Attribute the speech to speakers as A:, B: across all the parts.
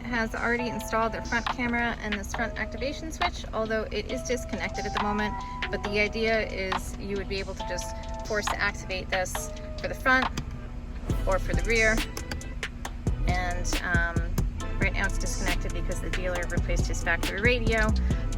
A: has already installed their front camera and this front activation switch, although it is disconnected at the moment. But the idea is you would be able to just force to activate this for the front or for the rear. And right now it's disconnected because the dealer replaced his factory radio,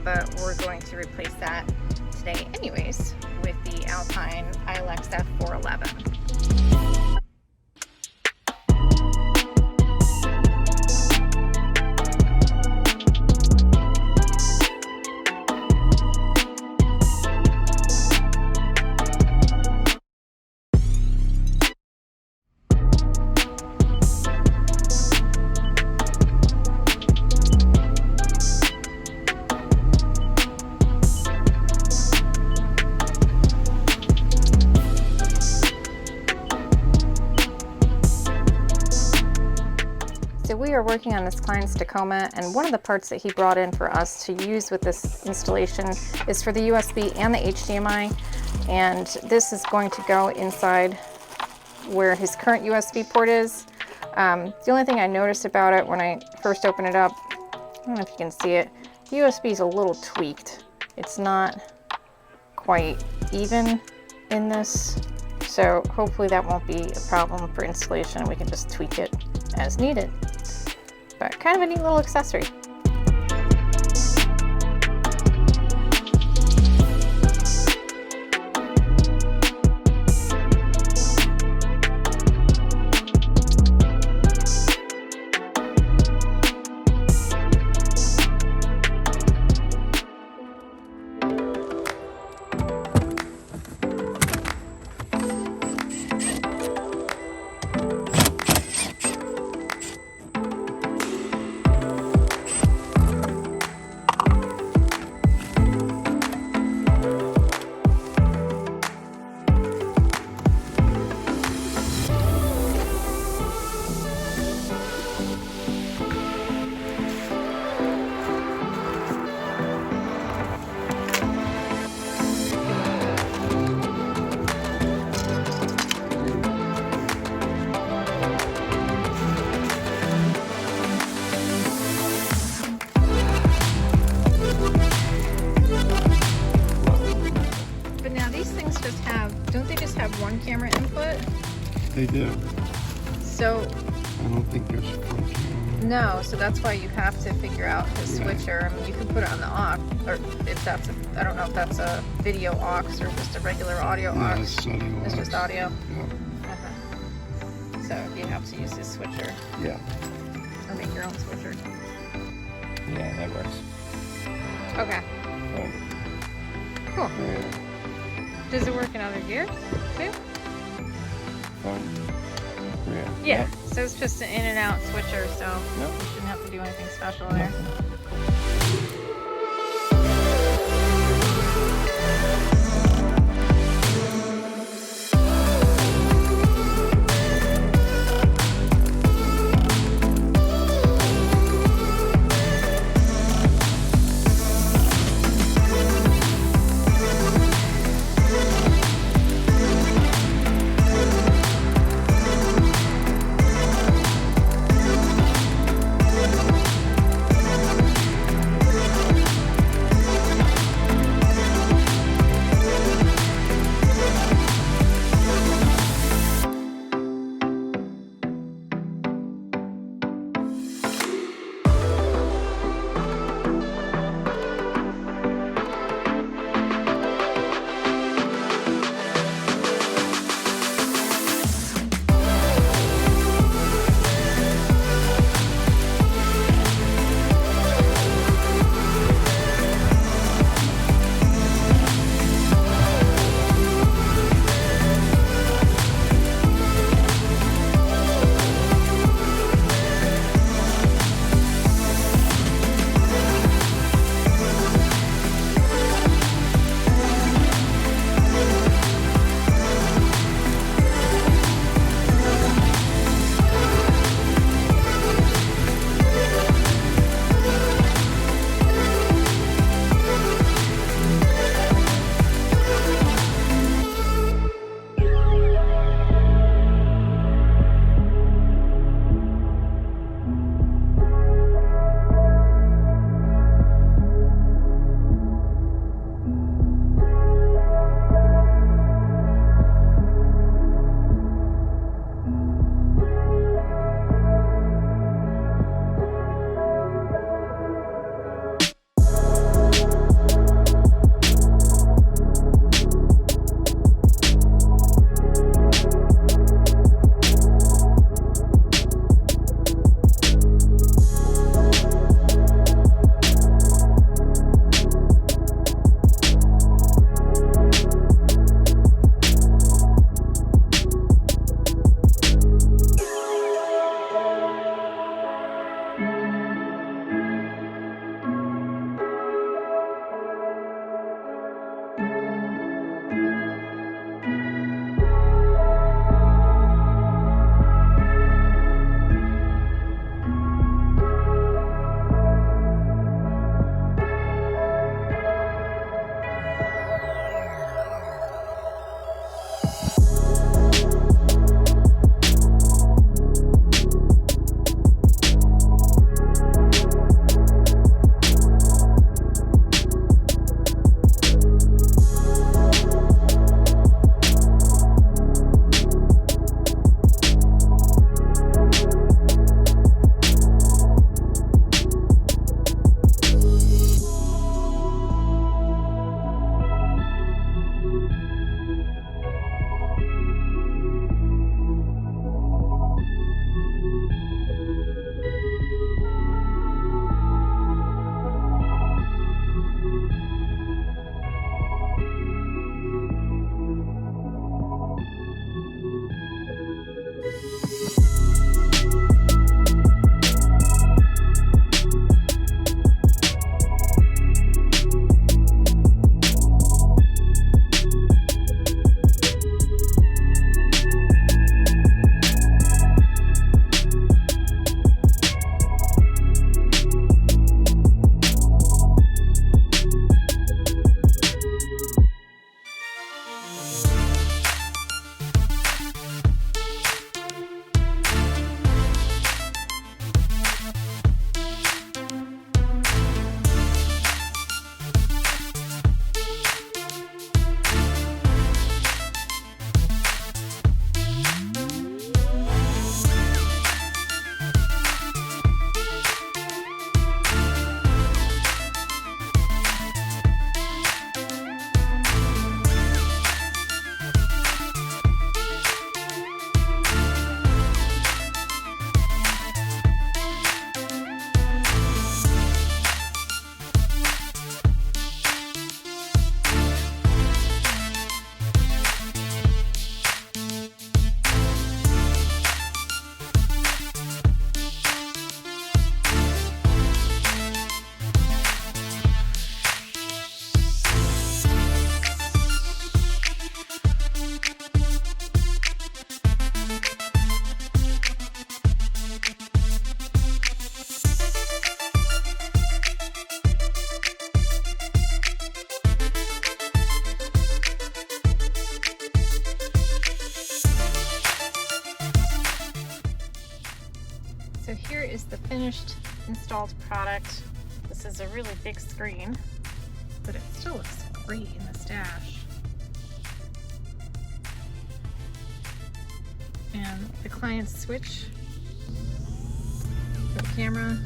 A: but we're going to replace that today anyways with the Alpine iLX-F411. So we are working on this client's Tacoma, and one of the parts that he brought in for us to use with this installation is for the USB and the HDMI, and this is going to go inside where his current USB port is. The only thing I noticed about it when I first opened it up, I don't know if you can see it, the USB is a little tweaked. It's not quite even in this, so hopefully that won't be a problem for installation. We can just tweak it as needed. But kind of a neat little accessory. One camera input?
B: They do.
A: So
B: I don't think there's a front camera.
A: No, so that's why you have to figure out the switcher. I mean, you can put it on the aux, or if that's a, I don't know if that's a video aux or just a regular audio aux.
B: No, it's audio.
A: It's just audio.
B: Yeah.
A: So you have to use this switcher.
B: Yeah.
A: Or make your own switcher.
B: Yeah, that works.
A: Okay. Cool.
B: Yeah.
A: Does it work in other gears too?
B: Yeah.
A: So it's just an in and out switcher, so you shouldn't have to do anything special there. installed product. This is a really big screen, but it still looks great in this dash. And the client's switch for the camera.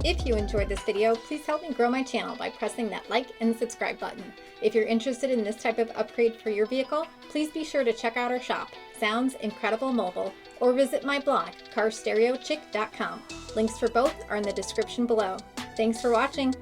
C: If you enjoyed this video, please help me grow my channel by pressing that like and subscribe button. If you're interested in this type of upgrade for your vehicle, please be sure to check out our shop, Sounds Incredible Mobile, or visit my blog, carstereochick.com. Links for both are in the description below. Thanks for watching.